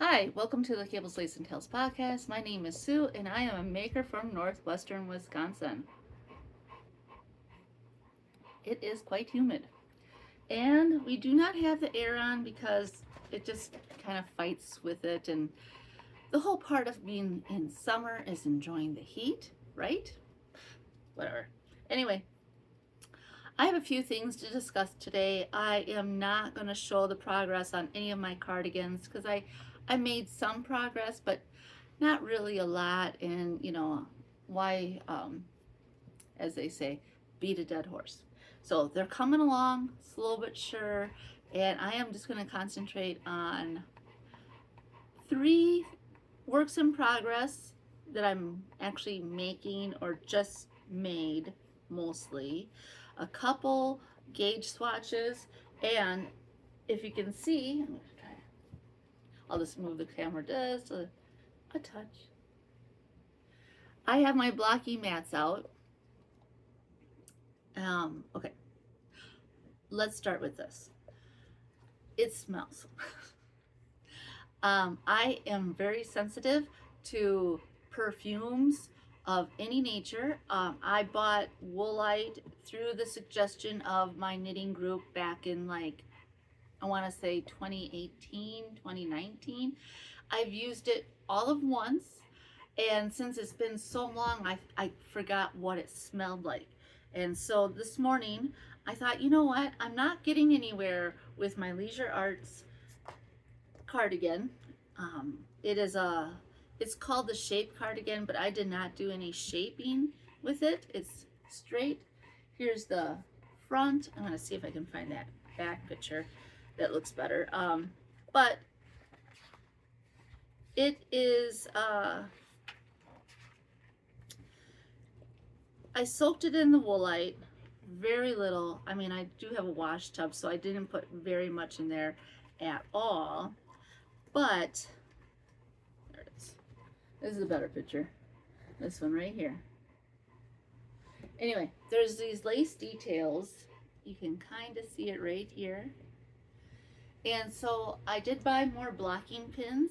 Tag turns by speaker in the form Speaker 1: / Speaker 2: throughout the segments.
Speaker 1: Hi, welcome to the Cables, Lace, and Tails podcast. My name is Sue, and I am a maker from northwestern Wisconsin. It is quite humid, and we do not have the air on because it just kind of fights with it. And the whole part of being in summer is enjoying the heat, right? Whatever. Anyway, I have a few things to discuss today. I am not going to show the progress on any of my cardigans because I made some progress, but not really a lot. And why, as they say, beat a dead horse. So they're coming along slow but sure, and I am just going to concentrate on three works in progress that I'm actually making or just made mostly, a couple gauge swatches, and if you can see, I'll just move the camera just a touch. I have my blocky mats out. Okay, let's start with this. It smells. I am very sensitive to perfumes of any nature. I bought Woolite through the suggestion of my knitting group back in I want to say 2018, 2019. I've used it all of once, and since it's been so long, I forgot what it smelled like. And so this morning, I thought, you know what? I'm not getting anywhere with my Leisure Arts cardigan. It's called the shape cardigan, but I did not do any shaping with it. It's straight. Here's the front. I'm gonna see if I can find that back picture that looks better. But it is, I soaked it in the Woolite, very little. I mean, I do have a wash tub, so I didn't put very much in there at all. But there it is. This is a better picture. This one right here. Anyway, there's these lace details. You can kind of see it right here. And so I did buy more blocking pins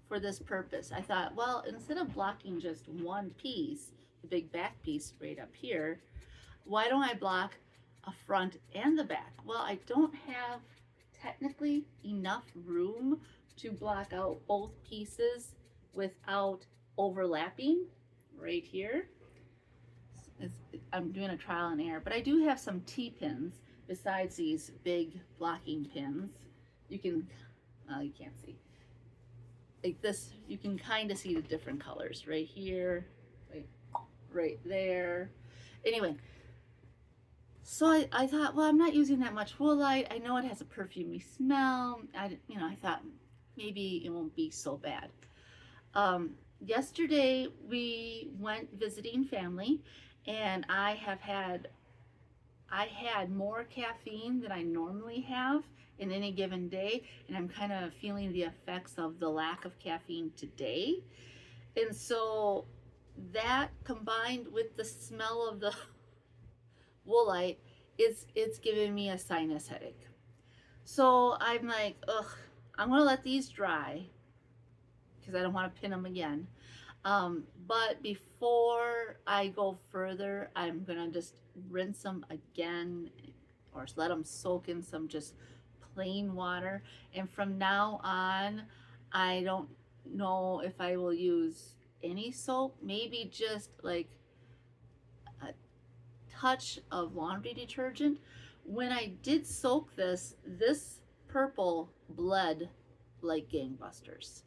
Speaker 1: for this purpose. I thought, well, instead of blocking just one piece, the big back piece right up here, why don't I block a front and the back? Well, I don't have technically enough room to block out both pieces without overlapping right here. I'm doing a trial and error, but I do have some T-pins besides these big blocking pins. You can, you can't see. Like this, you can kind of see the different colors right here, right there. Anyway, so I thought, well, I'm not using that much Woolite. I know it has a perfumey smell. I thought maybe it won't be so bad. Yesterday we went visiting family, and I had more caffeine than I normally have in any given day, and I'm kind of feeling the effects of the lack of caffeine today. And so that combined with the smell of the Woolite, it's giving me a sinus headache. So I'm like, ugh, I'm gonna let these dry because I don't want to pin them again. But before I go further, I'm gonna just rinse them again, or let them soak in some just plain water. And from now on, I don't know if I will use any soap, maybe just like a touch of laundry detergent. When I did soak this purple bled like gangbusters.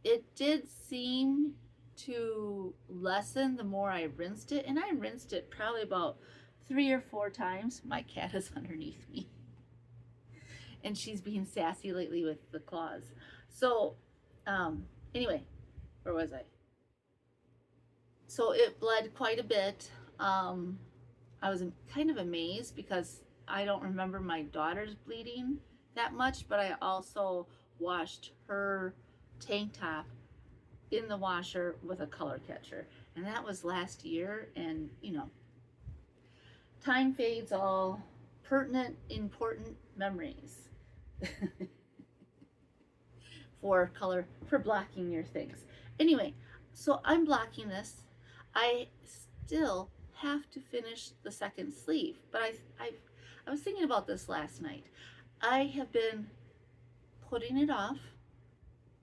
Speaker 1: It did seem to lessen the more I rinsed it, and I rinsed it probably about 3 or 4 times. My cat is underneath me, and she's being sassy lately with the claws. So, anyway, where was I? So it bled quite a bit. I was kind of amazed because I don't remember my daughter's bleeding that much, but I also washed her tank top in the washer with a color catcher, and that was last year. And time fades all important memories. for color for blocking your things. Anyway, so I'm blocking this. I still have to finish the second sleeve, but I was thinking about this last night. I have been putting it off.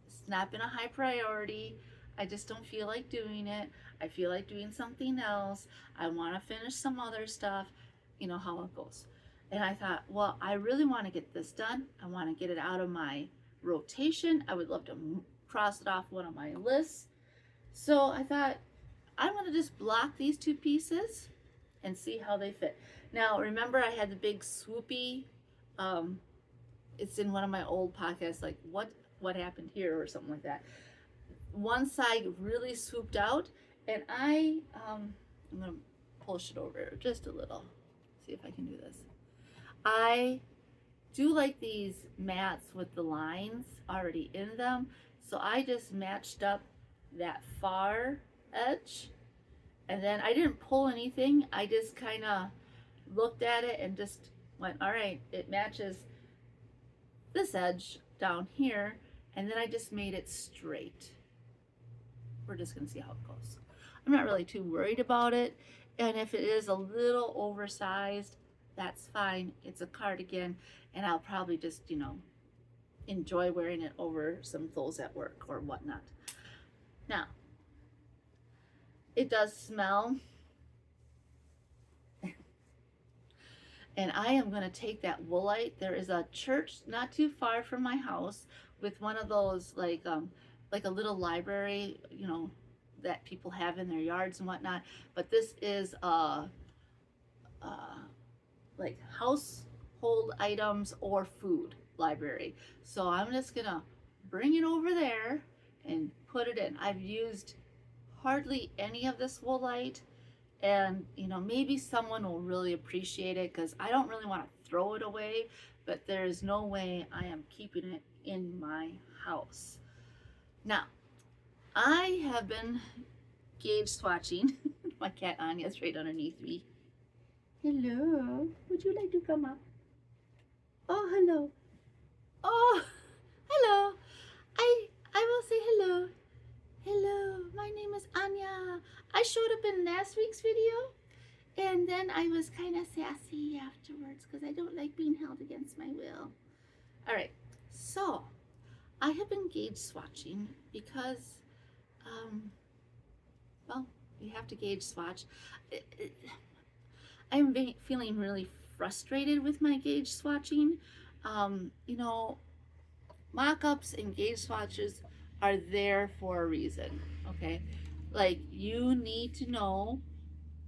Speaker 1: It's not been a high priority. I just don't feel like doing it. I feel like doing something else. I want to finish some other stuff. You know how it goes. And I thought, well, I really want to get this done. I want to get it out of my rotation. I would love to cross it off one of my lists. So I thought, I'm going to just block these two pieces and see how they fit. Now, remember I had the big swoopy, it's in one of my old podcasts, like what happened here or something like that. One side really swooped out, and I'm going to push it over just a little. See if I can do this. I do like these mats with the lines already in them, so I just matched up that far edge, and then I didn't pull anything. I just kind of looked at it and just went, all right, it matches this edge down here, and then I just made it straight. We're just gonna see how it goes. I'm not really too worried about it, and if it is a little oversized, that's fine. It's a cardigan, and I'll probably just, you know, enjoy wearing it over some clothes at work or whatnot. Now, it does smell, and I am going to take that woolite. There is a church not too far from my house with one of those like a little library, you know, that people have in their yards and whatnot. But this is like household items or food library. So I'm just gonna bring it over there and put it in. I've used hardly any of this woolite, and you know, maybe someone will really appreciate it because I don't really want to throw it away, but there is no way I am keeping it in my house. Now, I have been gauge swatching. My cat Anya's right underneath me. Hello, would you like to come up? Oh, hello. Oh, hello. I will say hello. Hello, my name is Anya. I showed up in last week's video, and then I was kind of sassy afterwards because I don't like being held against my will. All right, so I have been gauge swatching because, well, you have to gauge swatch. I'm feeling really frustrated with my gauge swatching. You know, mock-ups and gauge swatches are there for a reason, okay? Like, you need to know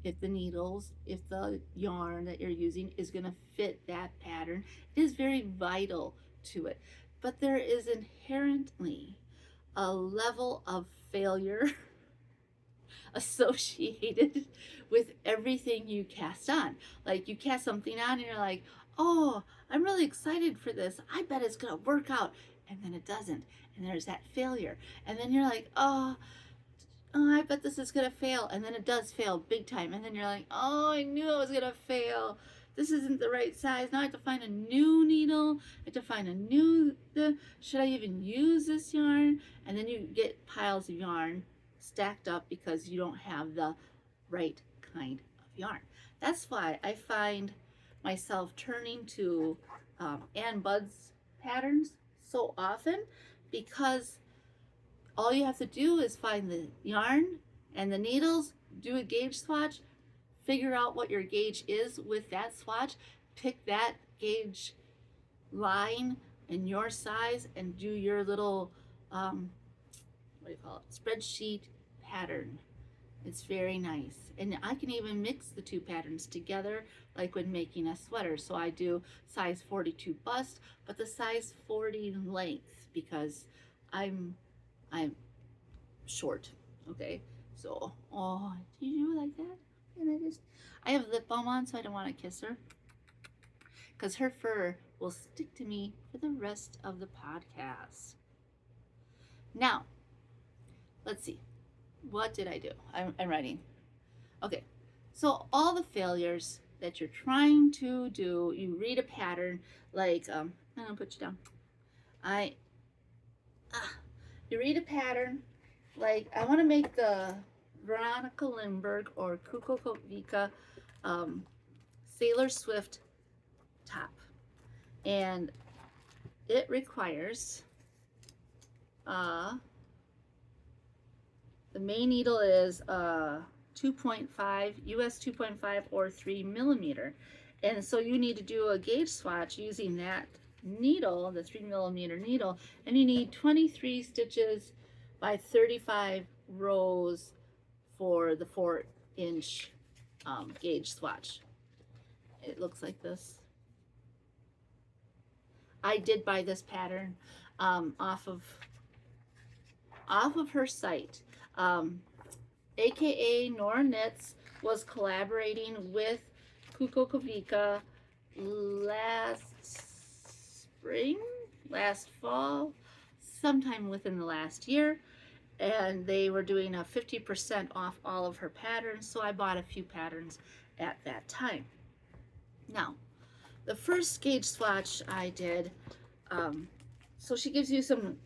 Speaker 1: if the needles, if the yarn that you're using is gonna fit that pattern. It is very vital to it. But there is inherently a level of failure associated with everything you cast on. Like, you cast something on and you're like, oh, I'm really excited for this. I bet it's gonna work out. And then it doesn't. And there's that failure. And then you're like, oh, I bet this is gonna fail. And then it does fail big time. And then you're like, oh, I knew it was gonna fail. This isn't the right size. Now I have to find a new needle. I have to find a new, should I even use this yarn? And then you get piles of yarn stacked up because you don't have the right kind of yarn. That's why I find myself turning to Ann Budd's patterns so often, because all you have to do is find the yarn and the needles, do a gauge swatch, figure out what your gauge is with that swatch, pick that gauge line in your size, and do your little what do you call it, spreadsheet pattern. It's very nice. And I can even mix the two patterns together, like when making a sweater. So I do size 42 bust, but the size 40 length, because I'm short, okay? So, oh, do you like that? And I have lip balm on, so I don't want to kiss her, because her fur will stick to me for the rest of the podcast. Now, let's see. What did I do? I'm writing. Okay, so all the failures that you're trying to do, you read a pattern, like, I'm gonna put you down. You read a pattern, like I want to make the Veronica Lindbergh or Kukovica Sailor Swift top, and it requires the main needle is 2.5 US 2.5 or 3 millimeter, and so you need to do a gauge swatch using that needle, the 3 millimeter needle, and you need 23 stitches by 35 rows for the 4-inch gauge swatch. It looks like this. I did buy this pattern off of her site. AKA Nora Knits was collaborating with Kukovica last fall, sometime within the last year, and they were doing a 50% off all of her patterns, so I bought a few patterns at that time. Now, the first gauge swatch I did, so she gives you some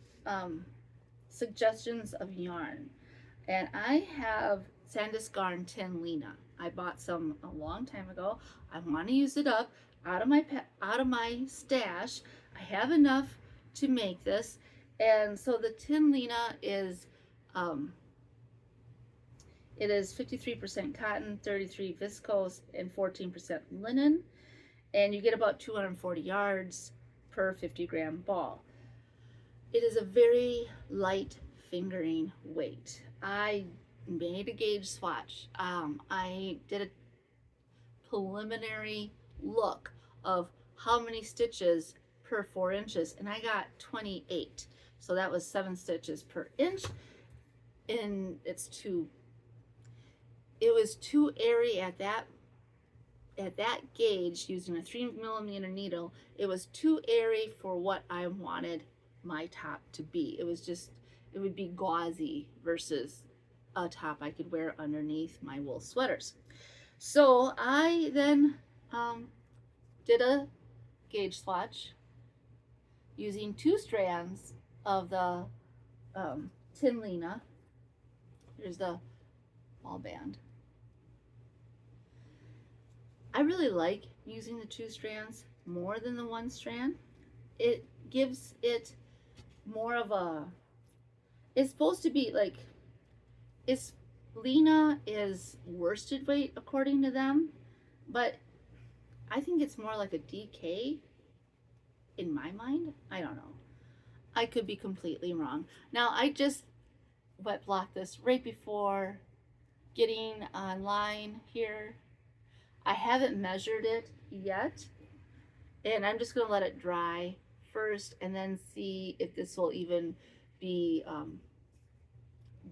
Speaker 1: suggestions of yarn, and I have Sandusgarn Tin Lena. I bought some a long time ago. I want to use it up out of my stash. I have enough to make this, and so the Tin Lena is it is 53% cotton, 33 viscose, and 14% linen, and you get about 240 yards per 50-gram ball. It is a very light fingering weight. I made a gauge swatch. I did a preliminary look of how many stitches per 4 inches, and I got 28. So that was 7 stitches per inch, and it was too airy at that gauge using a 3 millimeter needle. It was too airy for what I wanted my top to be. It would be gauzy versus a top I could wear underneath my wool sweaters. So I then did a gauge swatch using 2 strands of the Tin Lena. Here's the ball band. I really like using the 2 strands more than the 1 strand. It gives it more of a, it's supposed to be like, Lena is worsted weight according to them, but I think it's more like a DK in my mind. I don't know. I could be completely wrong. Now, I just wet blocked this right before getting online here. I haven't measured it yet, and I'm just going to let it dry first and then see if this will even be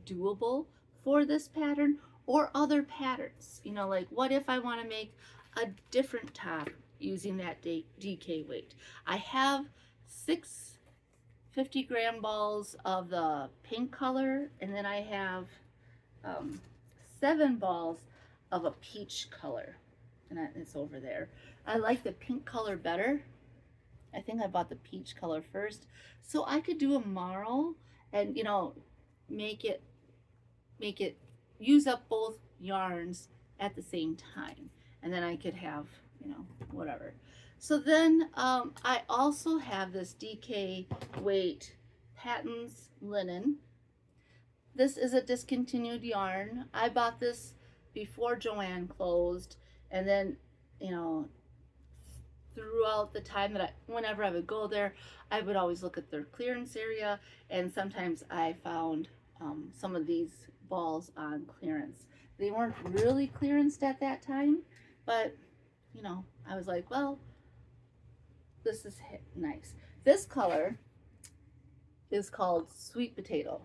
Speaker 1: doable for this pattern or other patterns. You know, like what if I want to make a different top using that DK weight? I have 6 50-gram balls of the pink color, and then I have 7 balls of a peach color, and it's over there. I like the pink color better. I think I bought the peach color first, so I could do a marl and, you know, make it use up both yarns at the same time, and then I could have, you know, whatever. So then I also have this DK weight Patton's linen. This is a discontinued yarn. I bought this before Joann closed, and then, you know, throughout the time that whenever I would go there, I would always look at their clearance area, and sometimes I found some of these balls on clearance. They weren't really clearanced at that time, but, you know, I was like, well, this is nice. This color is called Sweet Potato.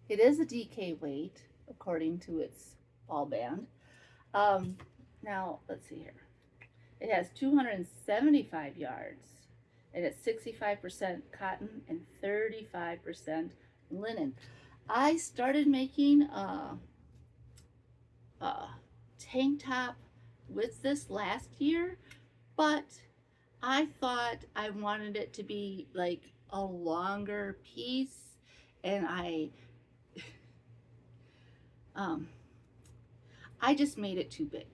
Speaker 1: It is a DK weight according to its ball band. Now, let's see here. It has 275 yards, and it's 65% cotton and 35% linen. I started making a tank top with this last year, but I thought I wanted it to be like a longer piece, and um, I just made it too big.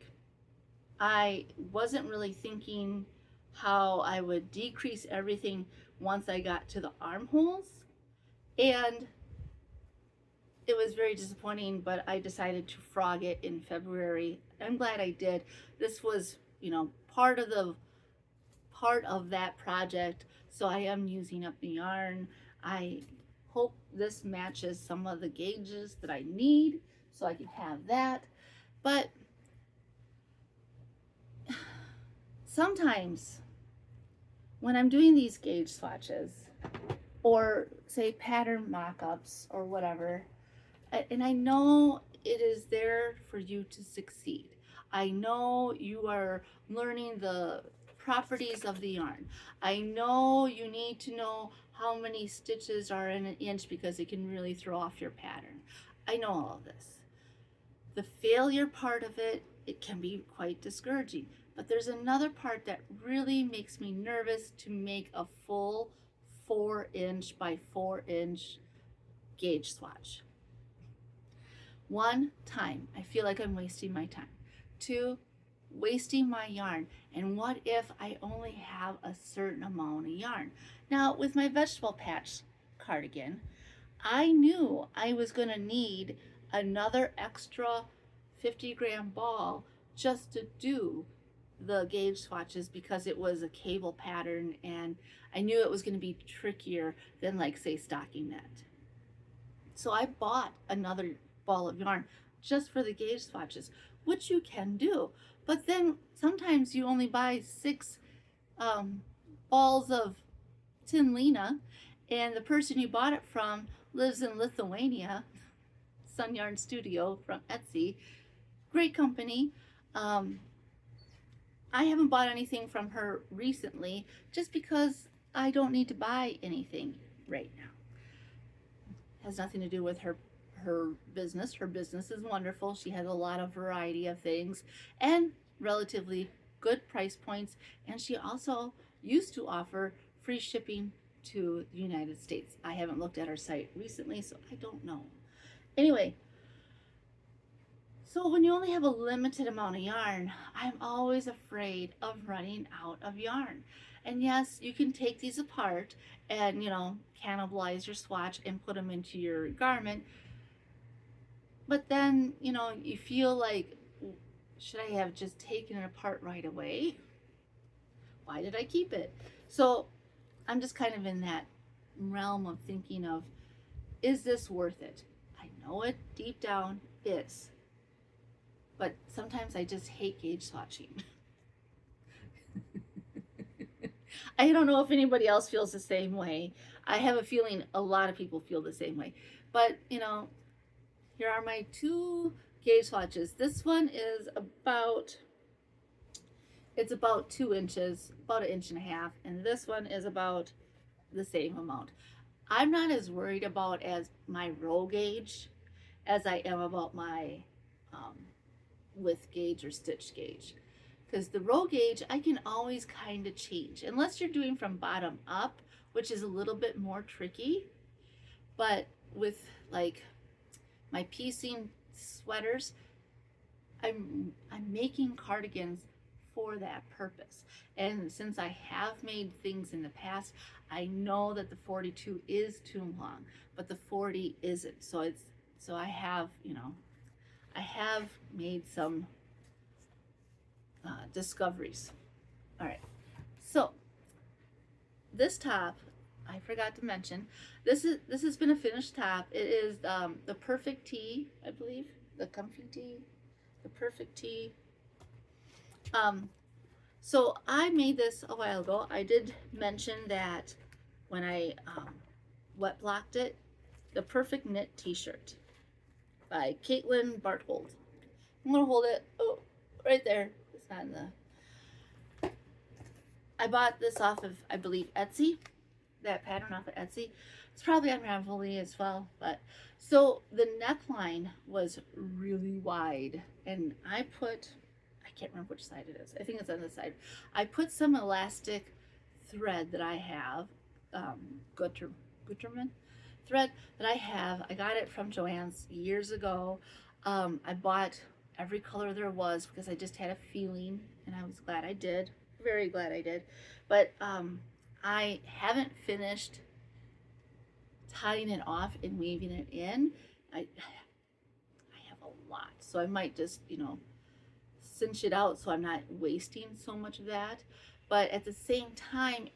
Speaker 1: I wasn't really thinking how I would decrease everything once I got to the armholes, and it was very disappointing, but I decided to frog it in February. I'm glad I did. This was, part of that project, so I am using up the yarn. I hope this matches some of the gauges that I need so I can have that. But sometimes when I'm doing these gauge swatches, or say pattern mock-ups or whatever, and I know it is there for you to succeed. I know you are learning the properties of the yarn. I know you need to know how many stitches are in an inch because it can really throw off your pattern. I know all of this. The failure part of it, it can be quite discouraging. But there's another part that really makes me nervous to make a full 4" by 4" gauge swatch. 1, time. I feel like I'm wasting my time. 2, wasting my yarn. And what if I only have a certain amount of yarn? Now, with my vegetable patch cardigan, I knew I was going to need another extra 50-gram ball just to do the gauge swatches because it was a cable pattern and I knew it was going to be trickier than, like, say, stocking net. So I bought another ball of yarn just for the gauge swatches, which you can do. But then sometimes you only buy 6 balls of tin lena, and the person you bought it from lives in Lithuania. Sun Yarn Studio from Etsy, great company. I haven't bought anything from her recently just because I don't need to buy anything right now. Has nothing to do with her business. Her business is wonderful. She has a lot of variety of things and relatively good price points, and she also used to offer free shipping to the United States. I haven't looked at her site recently, so I don't know. Anyway, so when you only have a limited amount of yarn, I'm always afraid of running out of yarn. And yes, you can take these apart and, cannibalize your swatch and put them into your garment. But then, you feel like, should I have just taken it apart right away? Why did I keep it? So I'm just kind of in that realm of thinking of, is this worth it? I know it deep down is. But sometimes I just hate gauge swatching. I don't know if anybody else feels the same way. I have a feeling a lot of people feel the same way. But, here are my 2 gauge swatches. This one is about 2 inches, about 1.5 inches, and this one is about the same amount. I'm not as worried about as my row gauge as I am about my width gauge or stitch gauge, because the row gauge I can always kind of change unless you're doing from bottom up, which is a little bit more tricky. But with, like, my piecing sweaters, I'm making cardigans for that purpose. And since I have made things in the past, I know that the 42 is too long, but the 40 isn't. So I have, I have made some discoveries. All right, so this top, I forgot to mention, this has been a finished top. It is the Perfect Tee, I believe, the Comfy Tee, the Perfect Tee. So I made this a while ago. I did mention that when I wet blocked it, the Perfect Knit T-shirt by Caitlin Barthold. I'm gonna hold it, right there. It's not in the, I bought this off of, I believe, Etsy, that pattern off of Etsy. It's probably on Ravelry as well, but so the neckline was really wide, and I can't remember which side it is. I think it's on this side. I put some elastic thread that I have, Gutermann thread that I have. I got it from Joann's years ago. I bought every color there was because I just had a feeling, and I was glad I did. Very glad I did. But I haven't finished tying it off and weaving it in. I have a lot, so I might just, cinch it out so I'm not wasting so much of that. But at the same time,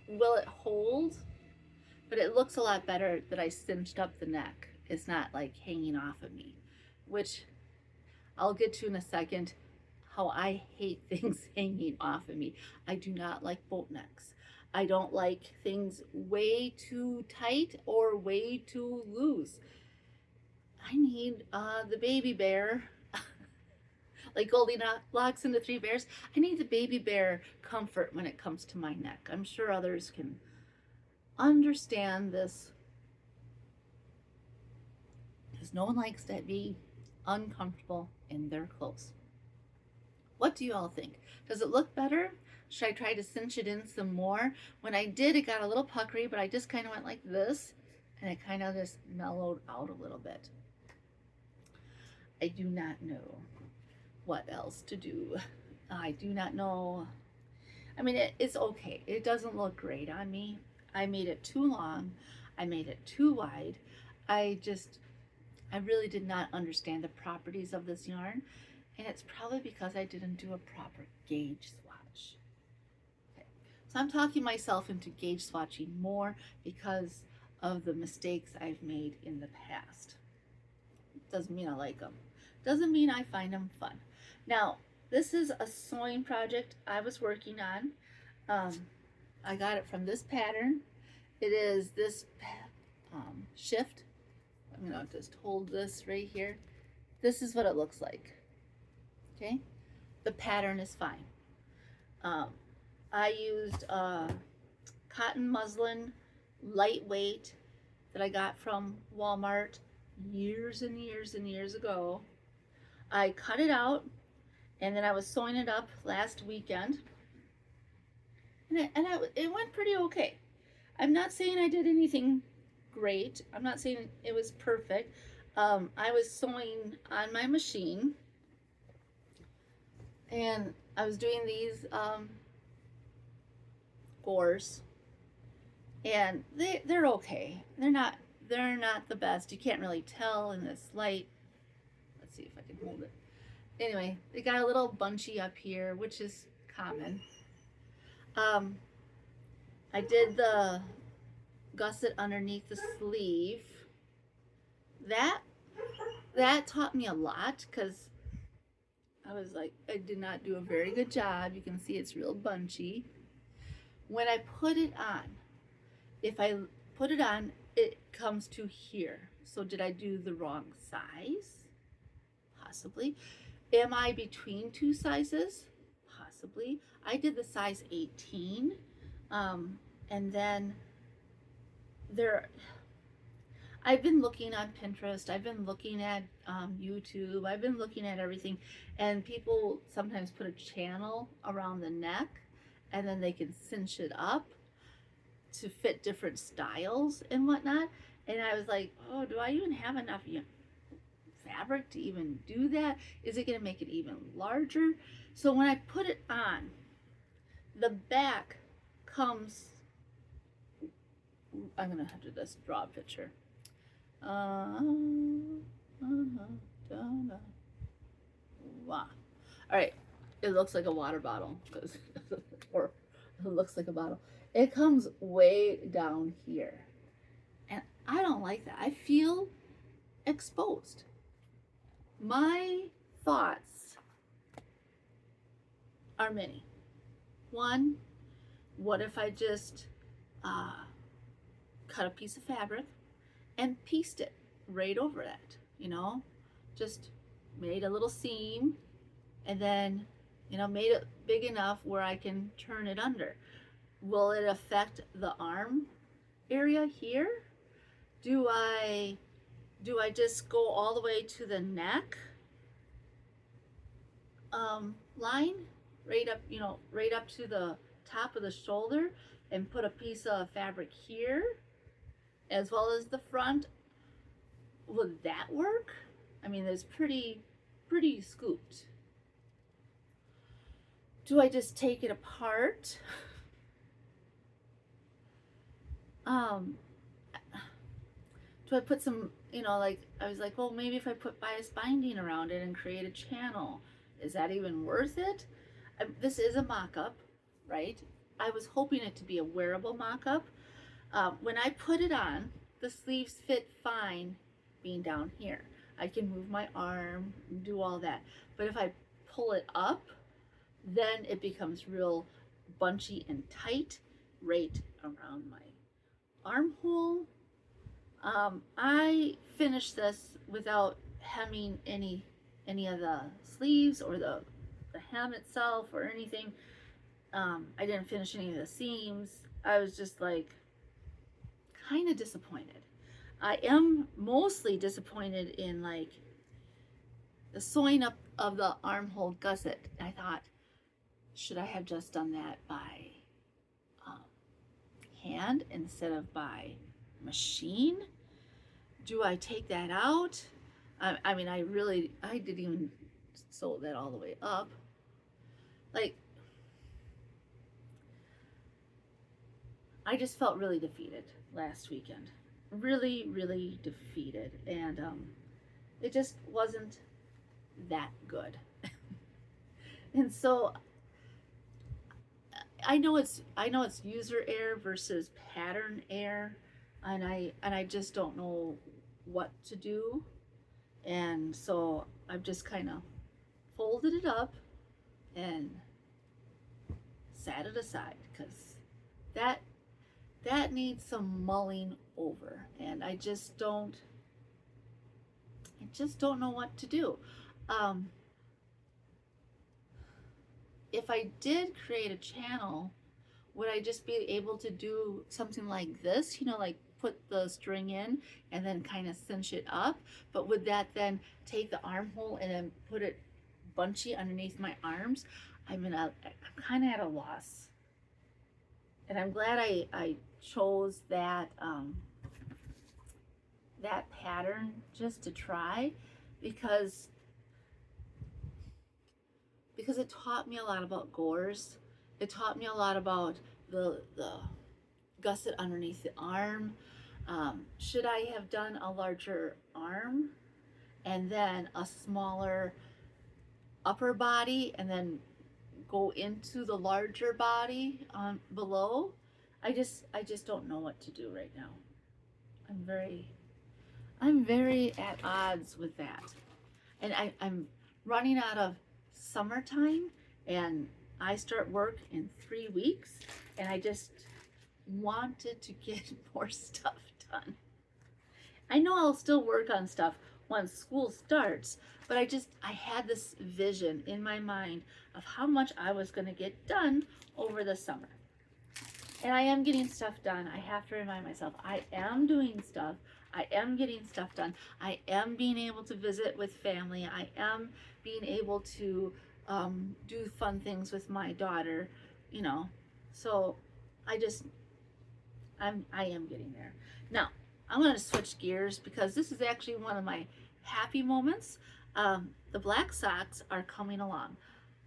Speaker 1: will it hold? But it looks a lot better that I cinched up the neck. It's not like hanging off of me, which I'll get to in a second, how I hate things hanging off of me. I do not like boat necks. I don't like things way too tight or way too loose. I need the baby bear, like Goldilocks and the Three Bears. I need the baby bear comfort when it comes to my neck. I'm sure others can understand this, because no one likes to be uncomfortable in their clothes. What do you all think? Does it look better? Should I try to cinch it in some more? When I did, it got a little puckery, but I just kind of went like this, and it kind of just mellowed out a little bit. I do not know what else to do. I do not know. I mean, it's okay. It doesn't look great on me. I made it too long. I made it too wide. I really did not understand the properties of this yarn. And it's probably because I didn't do a proper gauge swatch. Okay. So I'm talking myself into gauge swatching more because of the mistakes I've made in the past. Doesn't mean I like them. Doesn't mean I find them fun. Now, this is a sewing project I was working on. I got it from this pattern. It is this shift. I'm gonna just hold this right here. This is what it looks like. Okay, the pattern is fine. I used cotton muslin, lightweight, that I got from Walmart years and years and years ago. I cut it out, and then I was sewing it up last weekend, and it went pretty okay. I'm not saying I did anything great. I'm not saying it was perfect. I was sewing on my machine, and I was doing these gores, and they're okay. They're not the best. You can't really tell in this light. Let's see if I can hold it. Anyway, they got a little bunchy up here, which is common. I did the gusset underneath the sleeve. That taught me a lot, because I was like, I did not do a very good job. You can see it's real bunchy. When I put it on, if I put it on, it comes to here. So did I do the wrong size? Possibly. Am I between two sizes? Possibly. I did the size 18. And then I've been looking on Pinterest, I've been looking at YouTube, I've been looking at everything, and people sometimes put a channel around the neck, and then they can cinch it up to fit different styles and whatnot. And I was like, oh, do I even have enough fabric to even do that? Is it going to make it even larger? So when I put it on, the back comes, I'm going to have to just draw a picture. Wow. All right, it looks like a water bottle, or it looks like a bottle. It comes way down here, and I don't like that. I feel exposed. My thoughts are many. One, what if I just cut a piece of fabric and pieced it right over that, just made a little seam, and then, made it big enough where I can turn it under. Will it affect the arm area here? Do I just go all the way to the neck line, right up to the top of the shoulder, and put a piece of fabric here as well as the front, would that work? I mean, it's pretty scooped. Do I just take it apart? Do I put some, like, I was like, well, maybe if I put bias binding around it and create a channel, is that even worth it? This is a mock-up, right? I was hoping it to be a wearable mock-up. When I put it on, the sleeves fit fine being down here. I can move my arm, do all that. But if I pull it up, then it becomes real bunchy and tight right around my armhole. I finished this without hemming any of the sleeves or the hem itself or anything. I didn't finish any of the seams. I was just like kind of disappointed. I am mostly disappointed in like the sewing up of the armhole gusset. I thought, should I have just done that by hand instead of by machine? Do I take that out? I mean, I didn't even sew that all the way up. Like, I just felt really defeated last weekend. Really defeated. And it just wasn't that good. And so I know it's user error versus pattern error, and I just don't know what to do. And so I've just kind of folded it up and sat it aside, because that needs some mulling over, and I just don't know what to do. If I did create a channel, would I just be able to do something like this, like put the string in and then kind of cinch it up? But would that then take the armhole and then put it bunchy underneath my arms? I'm kind of at a loss. And I'm glad I chose that that pattern just to try, because it taught me a lot about gores. It taught me a lot about the gusset underneath the arm. Should I have done a larger arm and then a smaller upper body and then go into the larger body below? I just don't know what to do right now. I'm very at odds with that. And I'm running out of summertime, and I start work in 3 weeks, and I just wanted to get more stuff done. I know I'll still work on stuff once school starts, but I had this vision in my mind of how much I was going to get done over the summer. And I am getting stuff done. I have to remind myself, I am doing stuff. I am getting stuff done. I am being able to visit with family. I am being able to do fun things with my daughter, So I am getting there. Now, I'm going to switch gears, because this is actually one of my happy moments. The black socks are coming along.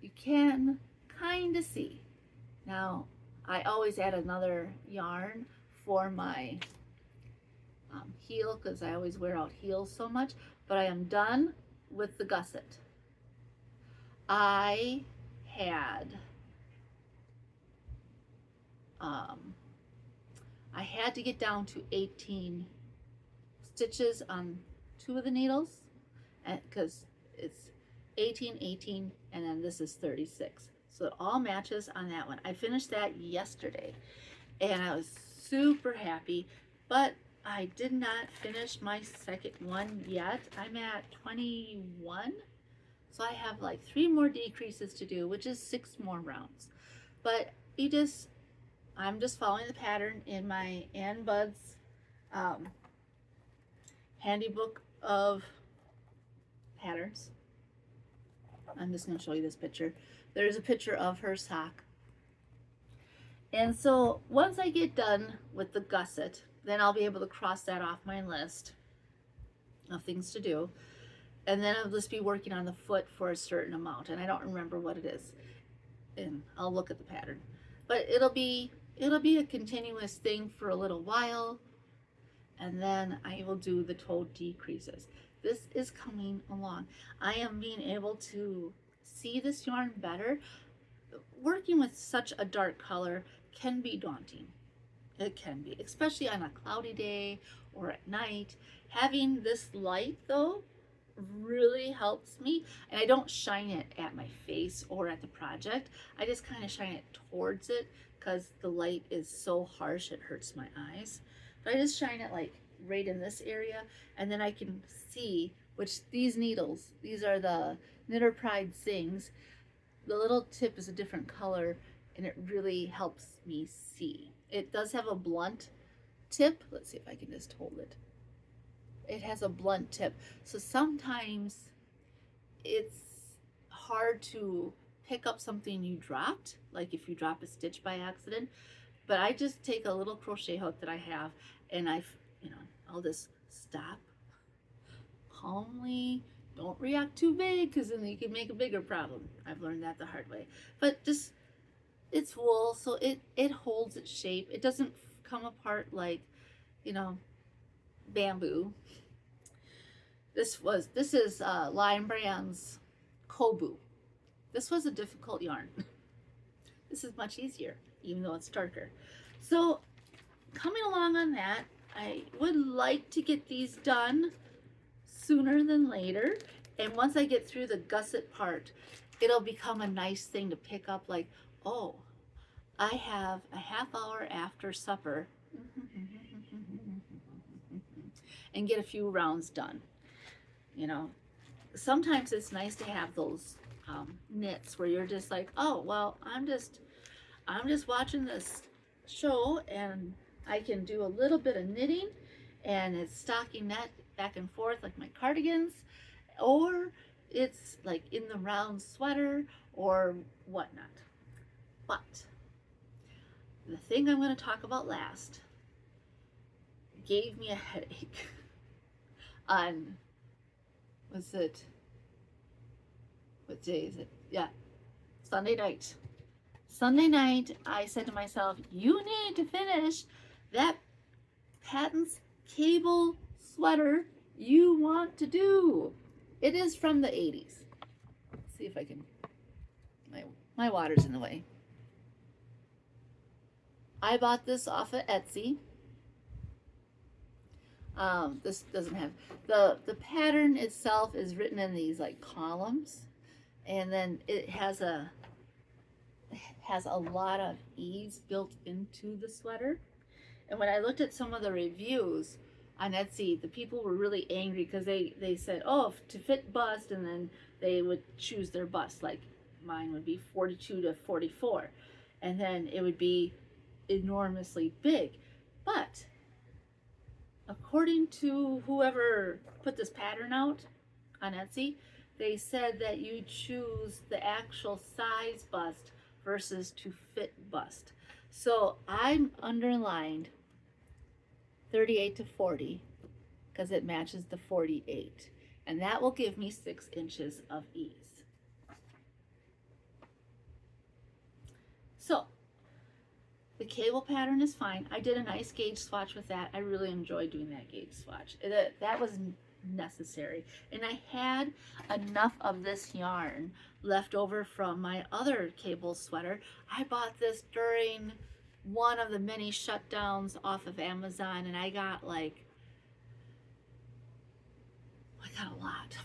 Speaker 1: You can kind of see. Now, I always add another yarn for my heel, because I always wear out heels so much, but I am done with the gusset. I had to get down to 18 stitches on 2 of the needles, because it's 18, and then this is 36. So it all matches on that one. I finished that yesterday, and I was super happy, but I did not finish my second one yet. I'm at 21, so I have like 3 more decreases to do, which is 6 more rounds. But I'm just following the pattern in my Ann Buds handy book of patterns. I'm just going to show you this picture. There's a picture of her sock, And so once I get done with the gusset, then I'll be able to cross that off my list of things to do. And then I'll just be working on the foot for a certain amount, and I don't remember what it is. And I'll look at the pattern. But it'll be a continuous thing for a little while, and then I will do the toe decreases. This is coming along. I am being able to see this yarn better. Working with such a dark color can be daunting. It can be, especially on a cloudy day or at night. Having this light though really helps me, and I don't shine it at my face or at the project. I just kind of shine it towards it because the light is so harsh it hurts my eyes. But I just shine it like right in this area, and then I can see, which these needles, these are the Knitter Pride Sings. The little tip is a different color, and it really helps me see. It does have a blunt tip. Let's see if I can just hold it. It has a blunt tip, so sometimes it's hard to pick up something you dropped, like if you drop a stitch by accident. But I just take a little crochet hook that I have, and I'll just stop calmly. Don't react too big, because then you can make a bigger problem. I've learned that the hard way. But just, it's wool, so it holds its shape. It doesn't come apart like, bamboo. This is Lion Brand's Kobu. This was a difficult yarn. This is much easier, even though it's darker. So coming along on that, I would like to get these done sooner than later. And once I get through the gusset part, it'll become a nice thing to pick up, like, oh, I have a half hour after supper and get a few rounds done. Sometimes it's nice to have those knits where you're just like, oh, well, I'm just watching this show, and I can do a little bit of knitting, and it's stocking net back and forth like my cardigans, or it's like in the round sweater or whatnot. But the thing I'm going to talk about last gave me a headache on, what day is it? Yeah, Sunday night. Sunday night, I said to myself, you need to finish that Patton's cable sweater you want to do. It is from the 80s. Let's see if I can, my water's in the way. I bought this off of Etsy. This doesn't have, the pattern itself is written in these like columns, and then it has a lot of ease built into the sweater. And when I looked at some of the reviews on Etsy, the people were really angry because they said, oh, to fit bust, and then they would choose their bust, like mine would be 42 to 44, and then it would be enormously big. But according to whoever put this pattern out on Etsy, they said that you choose the actual size bust versus to fit bust. So I'm underlined 38 to 40 because it matches the 48, and that will give me 6 inches of ease. So the cable pattern is fine. I did a nice gauge swatch with that. I really enjoyed doing that gauge swatch. That was necessary. And I had enough of this yarn left over from my other cable sweater. I bought this during one of the many shutdowns off of Amazon, and I got a lot.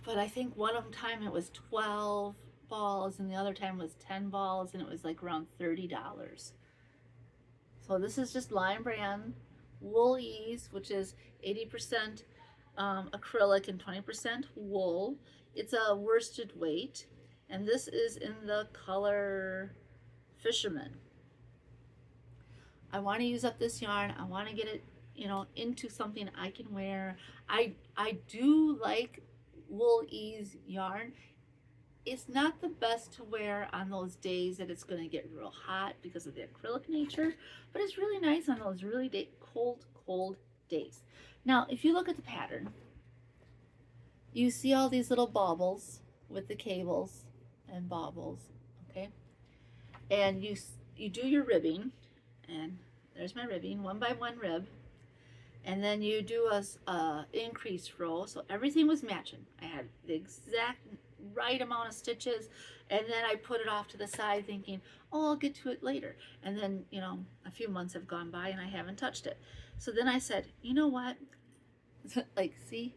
Speaker 1: But I think one of the time it was 12 balls, and the other time was 10 balls, and it was like around $30. So this is just Lion Brand Wool Ease, which is 80% acrylic and 20% wool. It's a worsted weight, and this is in the color Fisherman. I want to use up this yarn. I want to get it, into something I can wear. I do like Wool Ease yarn. It's not the best to wear on those days that it's going to get real hot because of the acrylic nature, but it's really nice on those really cold days. Now, if you look at the pattern, you see all these little baubles with the cables and baubles, okay? And you do your ribbing, and there's my ribbing, 1 by 1 rib, and then you do a increased row, so everything was matching. I had the exact right amount of stitches, and then I put it off to the side thinking, oh, I'll get to it later. And then, you know, a few months have gone by and I haven't touched it. So then I said, you know what? Like, see,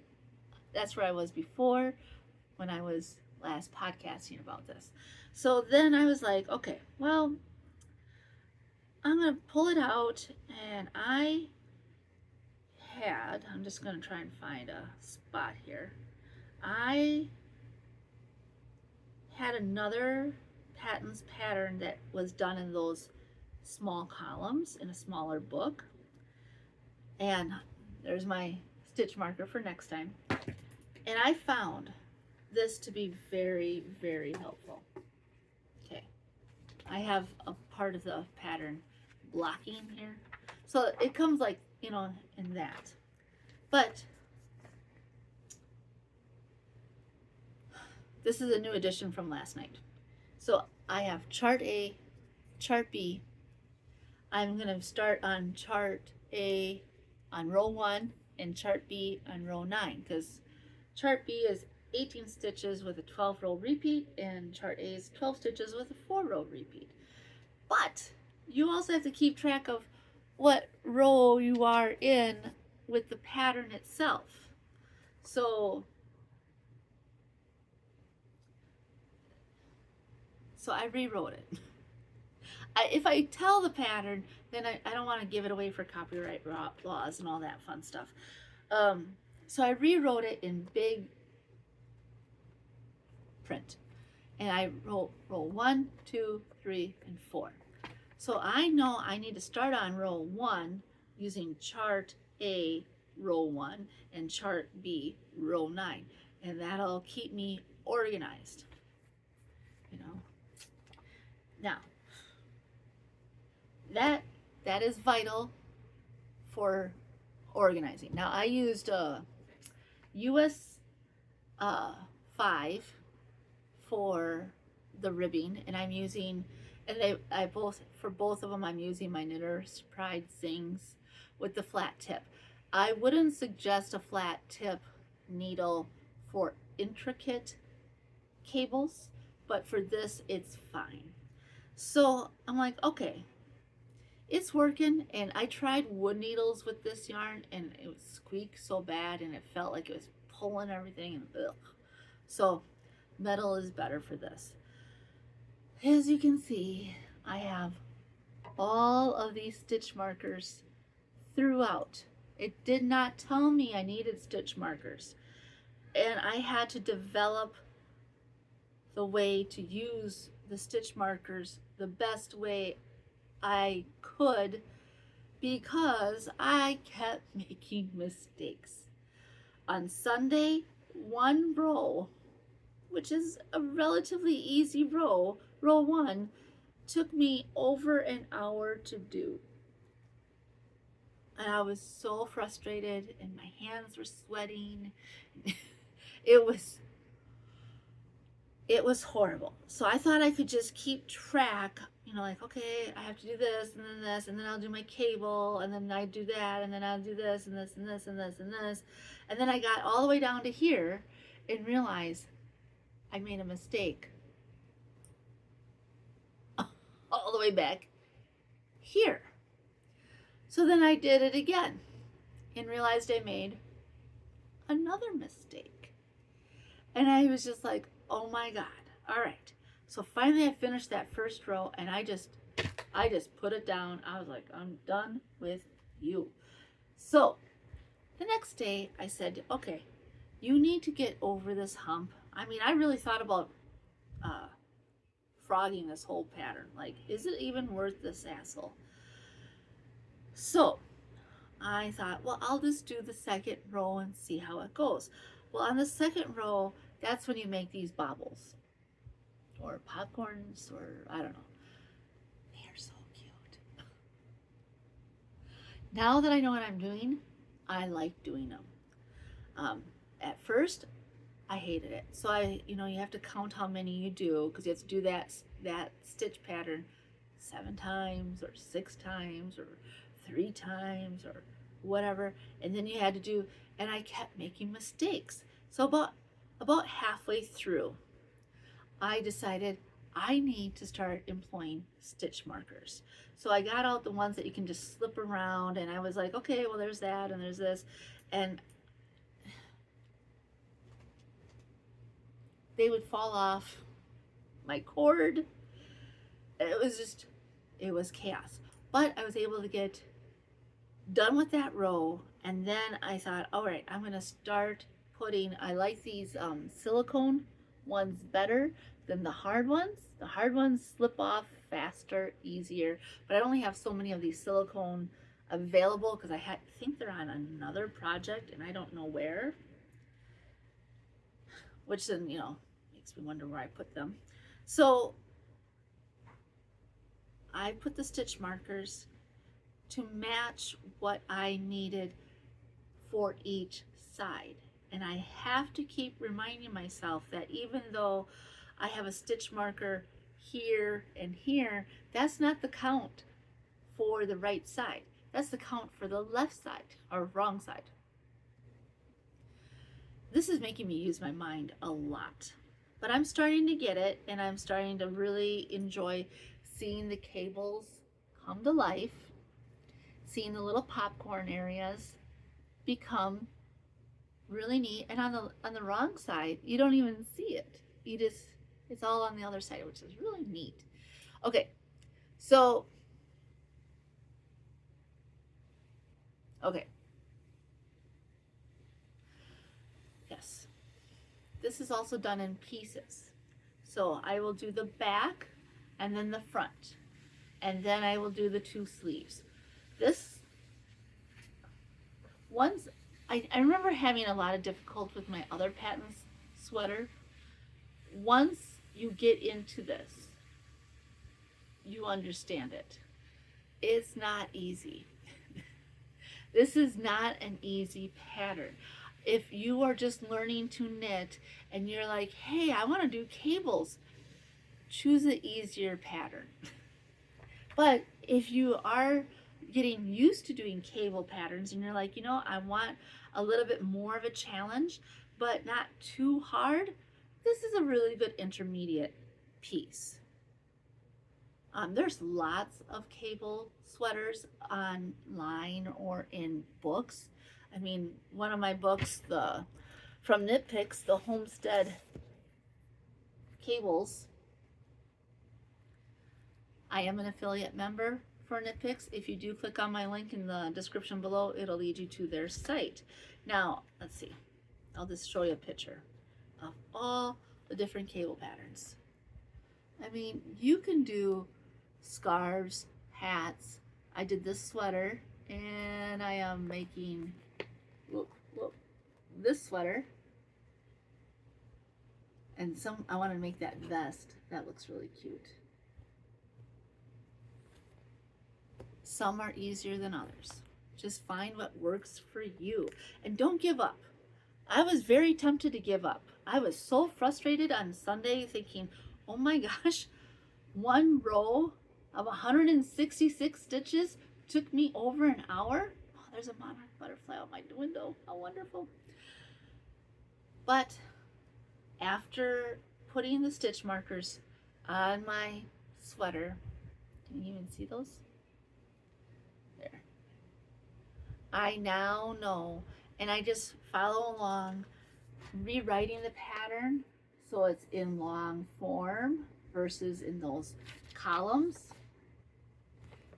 Speaker 1: that's where I was before when I was last podcasting about this. So then I was like, okay, well, I'm going to pull it out, and I'm just going to try and find a spot here. I had another patents pattern that was done in those small columns in a smaller book. And there's my stitch marker for next time. And I found this to be very, very helpful. Okay, I have a part of the pattern blocking here. So it comes like, you know, in that. But this is a new addition from last night. So I have chart A, chart B. I'm going to start on chart A on row 1 and chart B on row 9, because chart B is 18 stitches with a 12-row repeat, and chart A is 12 stitches with a 4-row repeat. But you also have to keep track of what row you are in with the pattern itself. So I rewrote it. If I tell the pattern, then I don't want to give it away for copyright laws and all that fun stuff. So I rewrote it in big print. And I wrote row 1, 2, 3, and 4. So I know I need to start on row 1 using chart A, row 1, and chart B, row 9. And that'll keep me organized, you know. Now, that is vital for organizing. Now, I used US 5 for the ribbing, and I'm using, and for both of them, I'm using my Knitter's Pride Sings with the flat tip. I wouldn't suggest a flat tip needle for intricate cables, but for this, it's fine. So I'm like, okay, it's working. And I tried wood needles with this yarn, and it would squeak so bad, and it felt like it was pulling everything, and ugh. So metal is better for this. As you can see, I have all of these stitch markers throughout. It did not tell me I needed stitch markers, and I had to develop the way to use the stitch markers the best way I could, because I kept making mistakes. On Sunday, 1 row, which is a relatively easy row, row 1, took me over an hour to do. And I was so frustrated, and my hands were sweating. It was horrible. So I thought I could just keep track, you know, like, okay, I have to do this, and then I'll do my cable, and then I do that, and then I'll do this, and this, and this, and this, and this. And then I got all the way down to here and realized I made a mistake all the way back here. So then I did it again and realized I made another mistake. And I was just like, oh my God. All right. So finally I finished that first row, and I just put it down. I was like, I'm done with you. So the next day I said, okay, you need to get over this hump. I mean, I really thought about frogging this whole pattern. Like, is it even worth this hassle? So I thought, well, I'll just do the second row and see how it goes. Well, on the second row, that's when you make these bobbles. or popcorns, or I don't know. They are so cute. Now that I know what I'm doing, I like doing them. At first, I hated it. So you have to count how many you do, because you have to do that stitch pattern 7 times or 6 times or 3 times or whatever. And then you had to do, and I kept making mistakes. So about halfway through, I decided I need to start employing stitch markers. So I got out the ones that you can just slip around, and I was like, okay, well, there's that and there's this. And they would fall off my cord. It was chaos. But I was able to get done with that row, and then I thought, all right, I'm going to start putting, I like these silicone ones better than the hard ones. The hard ones slip off faster, easier, but I only have so many of these silicone available because I think they're on another project and I don't know where, which then, makes me wonder where I put them. So I put the stitch markers to match what I needed for each side. And I have to keep reminding myself that even though I have a stitch marker here and here, that's not the count for the right side. That's the count for the left side or wrong side. This is making me use my mind a lot, but I'm starting to get it, and I'm starting to really enjoy seeing the cables come to life, seeing the little popcorn areas become really neat. And on the wrong side, you don't even see it. It's all on the other side, which is really neat. Okay, so yes, this is also done in pieces. So I will do the back and then the front, and then I will do the 2 sleeves. This one's, I remember having a lot of difficulty with my other pattern sweater. Once you get into this, you understand it. It's not easy. This is not an easy pattern. If you are just learning to knit and you're like, hey, I want to do cables, choose an easier pattern. But if you are getting used to doing cable patterns and you're like, I want a little bit more of a challenge, but not too hard, this is a really good intermediate piece. There's lots of cable sweaters online or in books. I mean, one of my books, from Knit Picks, the Homestead cables. I am an affiliate member for Knit Picks. If you do click on my link in the description below, it'll lead you to their site. Now, let's see. I'll just show you a picture of all the different cable patterns. I mean, you can do scarves, hats. I did this sweater, and I am making this sweater, and I want to make that vest. That looks really cute. Some are easier than others. Just find what works for you, and don't give up. I was very tempted to give up. I was so frustrated on Sunday thinking, oh my gosh, one row of 166 stitches took me over an hour. Oh, there's a monarch butterfly out my window. How wonderful. But after putting the stitch markers on my sweater, can you even see those? There. I now know, and I just follow along, rewriting the pattern so it's in long form versus in those columns.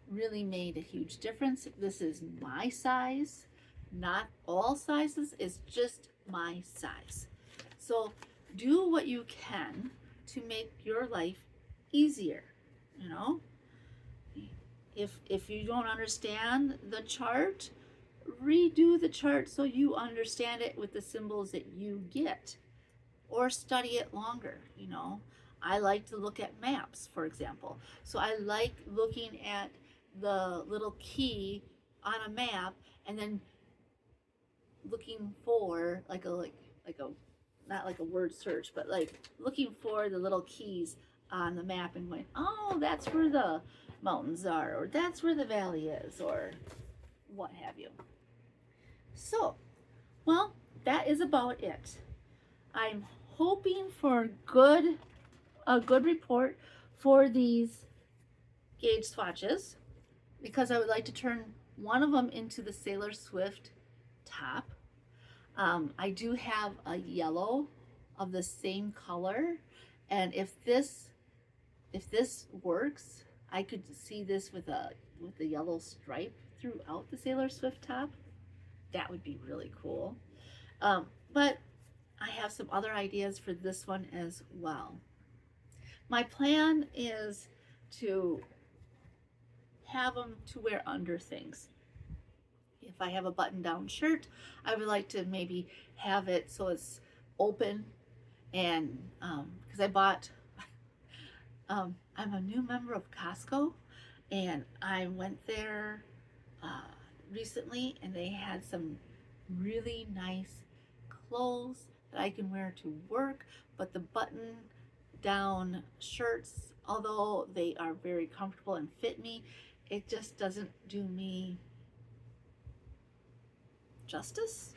Speaker 1: Really made a huge difference. This is my size, not all sizes, it's just my size. So do what you can to make your life easier. If you don't understand the chart, redo the chart so you understand it with the symbols that you get, or study it longer. I like to look at maps, for example. So I like looking at the little key on a map and then looking for like a not like a word search, but like looking for the little keys on the map and going, oh, that's where the mountains are, or that's where the valley is, or what have you. So, well, that is about it. I'm hoping for a good report for these gauge swatches, because I would like to turn one of them into the Sailor Swift top. I do have a yellow of the same color, and if this works, I could see this with a yellow stripe throughout the Sailor Swift top. That would be really cool. But I have some other ideas for this one as well. My plan is to have them to wear under things. If I have a button-down shirt, I would like to maybe have it so it's open, and because I bought, I'm a new member of Costco, and I went there recently, and they had some really nice clothes that I can wear to work, but the button-down shirts, although they are very comfortable and fit me, it just doesn't do me justice,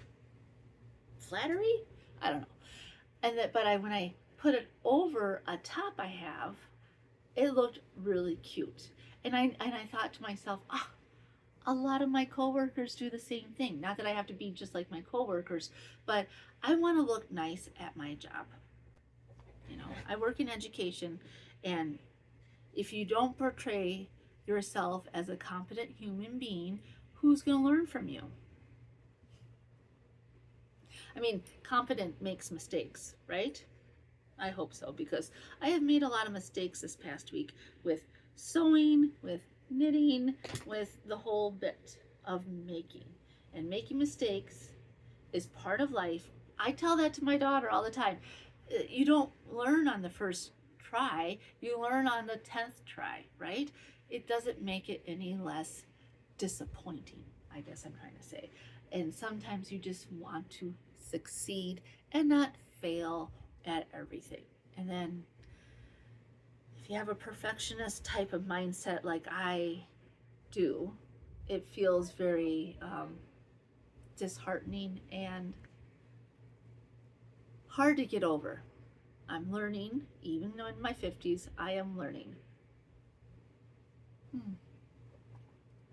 Speaker 1: flattery, I don't know. And that, but when I put it over a top I have, it looked really cute. And I thought to myself, a lot of my coworkers do the same thing. Not that I have to be just like my coworkers, but I want to look nice at my job. You know, I work in education, and if you don't portray yourself as a competent human being, who's going to learn from you? I mean, competent makes mistakes, right? I hope so, because I have made a lot of mistakes this past week with sewing, with knitting, with the whole bit of making. And making mistakes is part of life. I tell that to my daughter all the time. You don't learn on the first try, you learn on the 10th try, right? It doesn't make it any less disappointing, I guess I'm trying to say. And sometimes you just want to succeed and not fail at everything. And then if you have a perfectionist type of mindset like I do, it feels very disheartening and hard to get over. I'm learning, even though in my 50s, I am learning.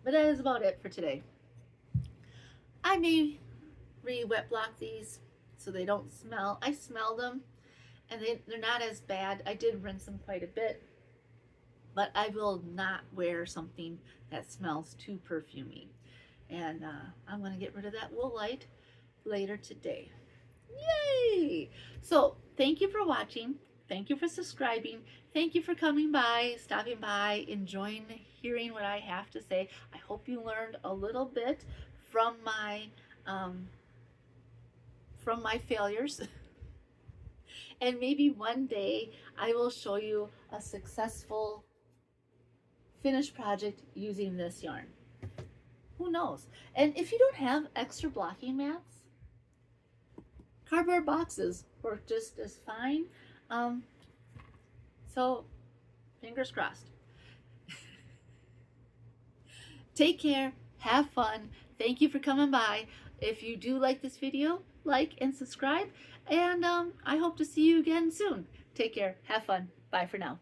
Speaker 1: But that is about it for today. I may re-wet block these so they don't smell. I smell them, and they're not as bad. I did rinse them quite a bit, but I will not wear something that smells too perfumey. And I'm going to get rid of that wool light later today. Yay! So thank you for watching. Thank you for subscribing. Thank you for coming by, stopping by, enjoying hearing what I have to say. I hope you learned a little bit from my failures. And maybe one day I will show you a successful finished project using this yarn. Who knows? And if you don't have extra blocking mats, cardboard boxes work just as fine. So fingers crossed. Take care, have fun. Thank you for coming by. If you do like this video, like and subscribe, and I hope to see you again soon. Take care, have fun. Bye for now.